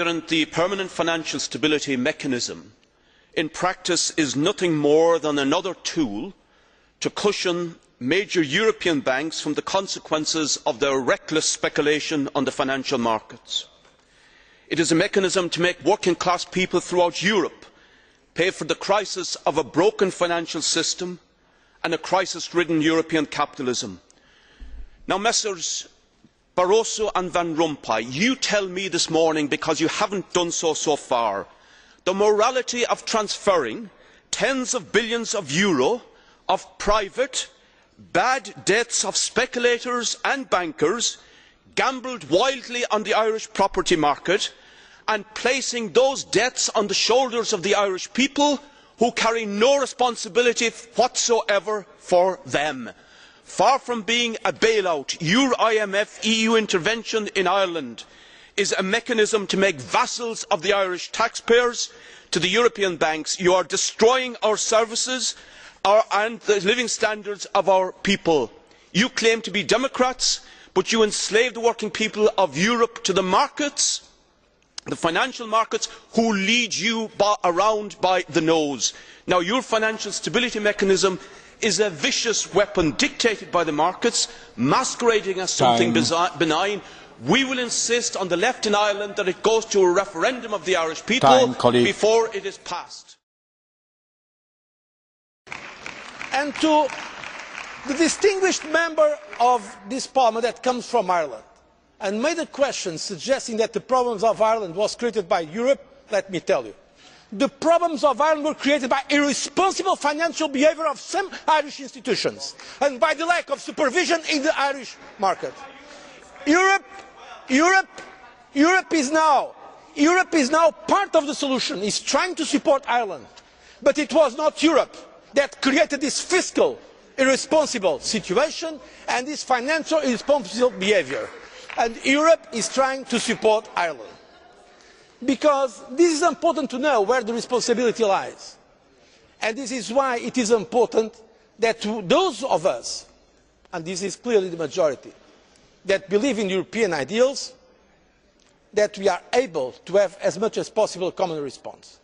President, the Permanent Financial Stability Mechanism in practice is nothing more than another tool to cushion major European banks from the consequences of their reckless speculation on the financial markets. It is a mechanism to make working class people throughout Europe pay for the crisis of a broken financial system and a crisis ridden European capitalism. Now, Messrs Barroso and Van Rompuy, you tell me this morning, because you have not done so far, the morality of transferring tens of billions of euro of private bad debts of speculators and bankers gambled wildly on the Irish property market and placing those debts on the shoulders of the Irish people, who carry no responsibility whatsoever for them. Far from being a bailout, your IMF EU intervention in Ireland is a mechanism to make vassals of the Irish taxpayers to the European banks. You are destroying our services and the living standards of our people. You claim to be democrats, but you enslave the working people of Europe to the markets, the financial markets, who lead you around by the nose. Now, your financial stability mechanism is a vicious weapon dictated by the markets, masquerading as something benign. We will insist on the left in Ireland that it goes to a referendum of the Irish people before it is passed. And to the distinguished member of this Parliament that comes from Ireland and made a question suggesting that the problems of Ireland were created by Europe, let me tell you, the problems of Ireland were created by irresponsible financial behaviour of some Irish institutions and by the lack of supervision in the Irish market. Europe is now part of the solution. It is trying to support Ireland, but it was not Europe that created this fiscal irresponsible situation and this financial irresponsible behaviour. And Europe is trying to support Ireland. Because this is important to know where the responsibility lies. And this is why it is important that those of us, and this is clearly the majority, that believe in European ideals, that we are able to have as much as possible a common response.